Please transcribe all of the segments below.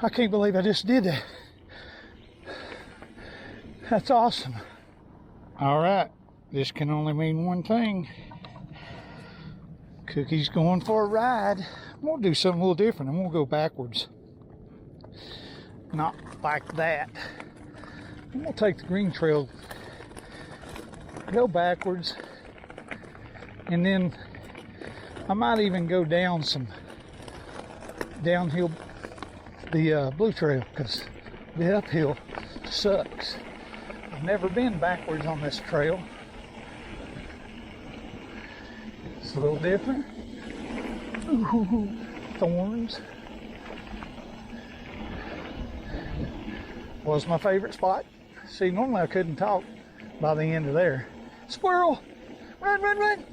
I can't believe I just did that. That's awesome. All right, this can only mean one thing. Cookie's going for a ride. I'm gonna do something a little different. I'm gonna go backwards. Not like that. I'm gonna take the green trail, go backwards, and then I might even go down some downhill, the blue trail, because the uphill sucks. I've never been backwards on this trail. It's a little different. Ooh, thorns. Was my favorite spot. See, normally I couldn't talk by the end of there. Squirrel! Run, run, run!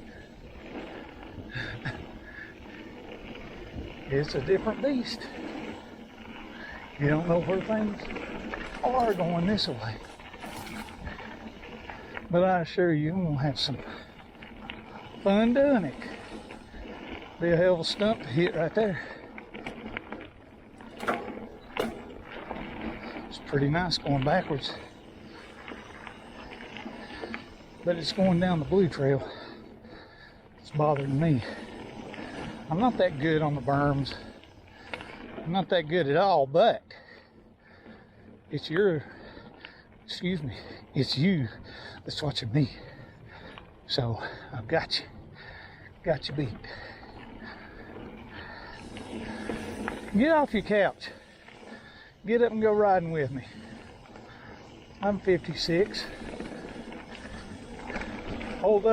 It's a different beast. You don't know where things are going this way. But I assure you, I'm gonna have some fun doing it. Be a hell of a stump to hit right there. It's pretty nice going backwards. But it's going down the blue trail. It's bothering me. I'm not that good on the berms. I'm not that good at all, but it's it's you that's watching me. So I've got you beat. Get off your couch. Get up and go riding with me. I'm 56. Old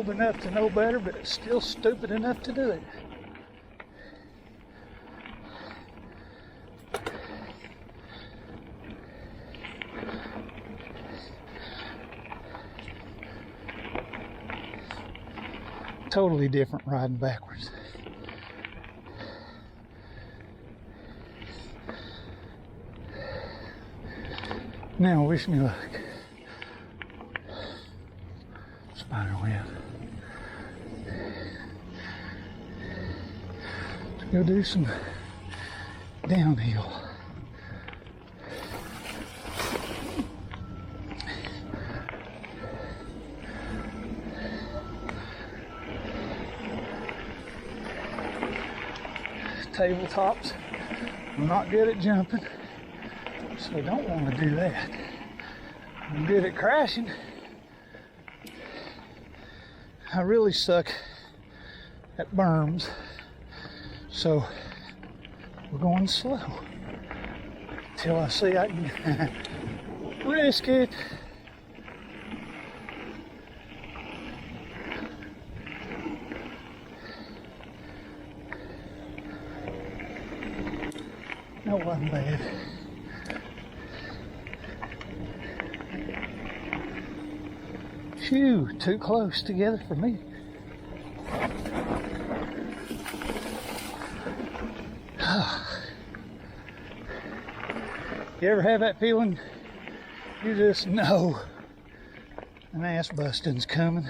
enough to know better, but still stupid enough to do it. Totally different riding backwards. Now wish me luck. Spider web. Let's go do some downhill. Tabletops. I'm not good at jumping, so I don't want to do that. I'm good at crashing. I really suck at berms, so we're going slow till I see I can risk it. That wasn't bad. Phew, too close together for me. You ever have that feeling? You just know an ass busting's coming.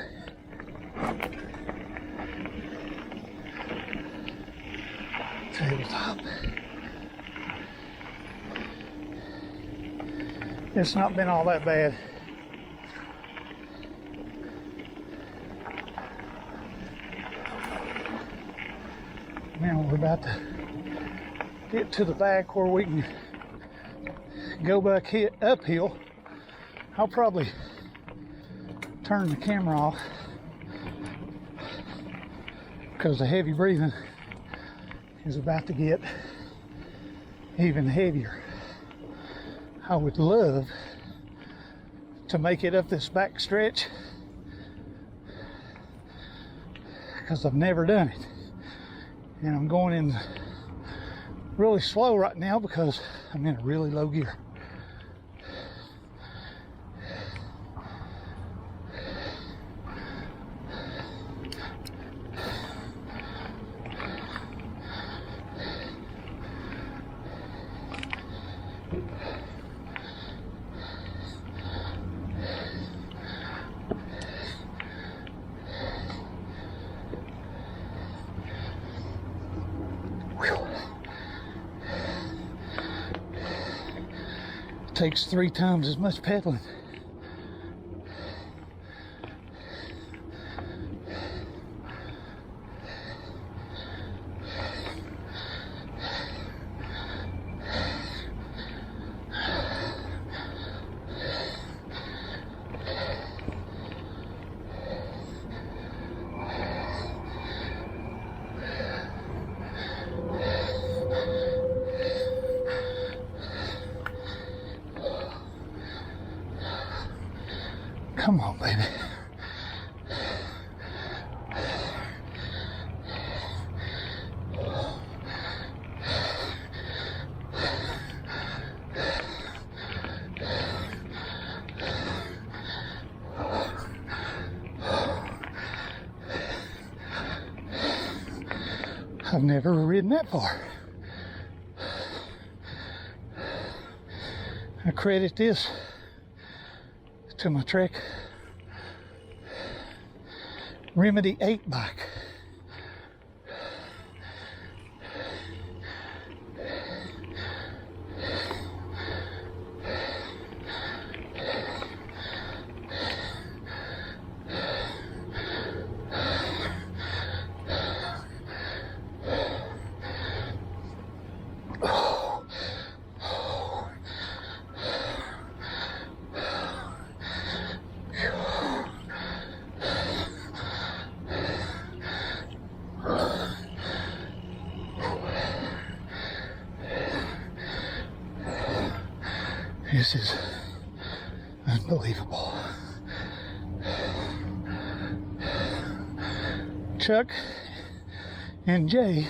Tabletop. It's not been all that bad. Now we're about to get to the back where we can go back uphill. I'll probably turn the camera off because the heavy breathing is about to get even heavier. I would love to make it up this back stretch because I've never done it. And I'm going in really slow right now because I'm in a really low gear. Takes 3 times as much pedaling. Come on, baby. I've never ridden that far. I credit this to my Trek Remedy 8 bike. This is unbelievable. Chuck and Jay,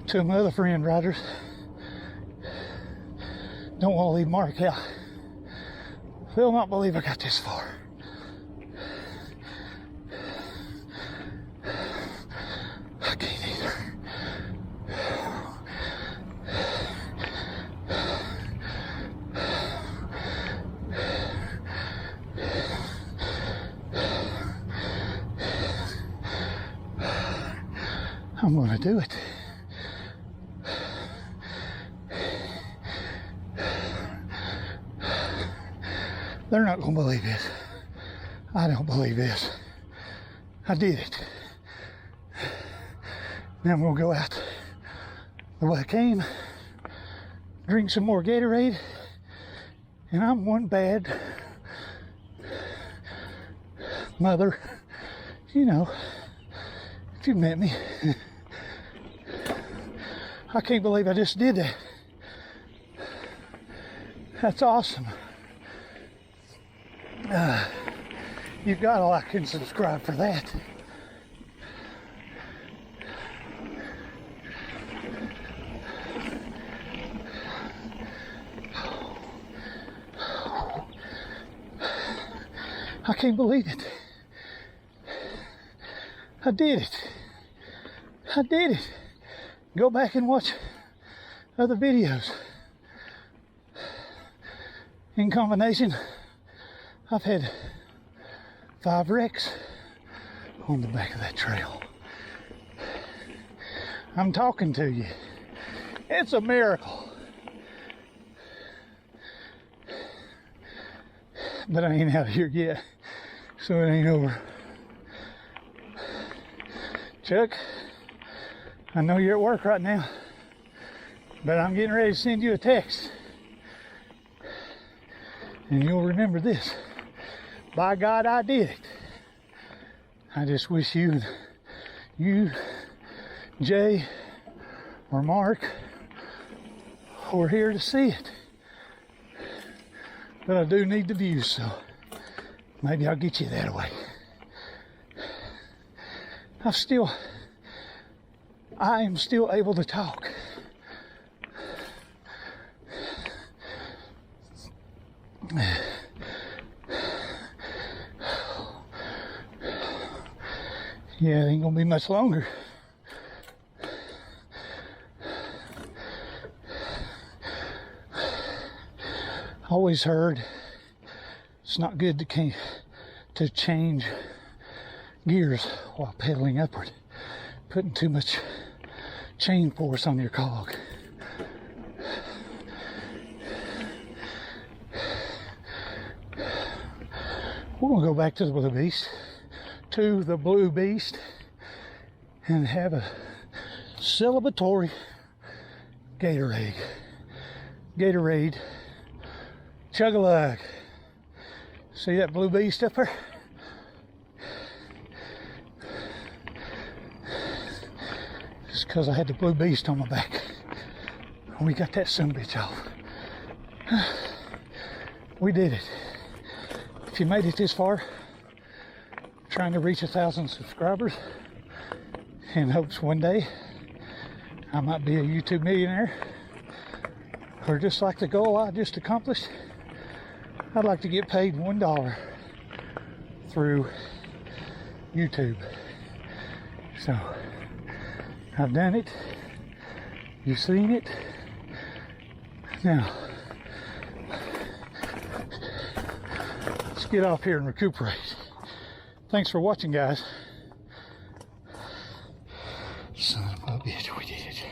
two of my other friend riders, don't want to leave Mark out. They'll not believe I got this far. I can't either. I'm gonna do it. They're not gonna believe this. I don't believe this. I did it. Now I'm gonna go out the way I came, drink some more Gatorade, and I'm one bad mother. You know, if you met me. I can't believe I just did that. That's awesome. You've got to like and subscribe for that. I can't believe it. I did it. I did it. Go back and watch other videos. In combination, I've had 5 wrecks on the back of that trail. I'm talking to you. It's a miracle. But I ain't out of here yet, so it ain't over. Chuck, I know you're at work right now, but I'm getting ready to send you a text. And you'll remember this. By God, I did it. I just wish you, Jay, or Mark were here to see it. But I do need the views, so maybe I'll get you that way. I am still able to talk. Yeah, it ain't gonna be much longer. Always heard it's not good to change gears while pedaling upward, putting too much chain force on your cog. we're gonna go back to the Blue Beast, and have a celebratory Gatorade, chug-a-lug. See that Blue Beast up there? Just because I had the Blue Beast on my back. We got that sumbitch off. We did it. If you made it this far, trying to reach 1,000 subscribers in hopes one day I might be a YouTube millionaire, or just like the goal I just accomplished, I'd like to get paid $1 through YouTube. So I've done it. You've seen it. Now let's get off here and recuperate. Thanks for watching, guys. Son of a bitch, we did it.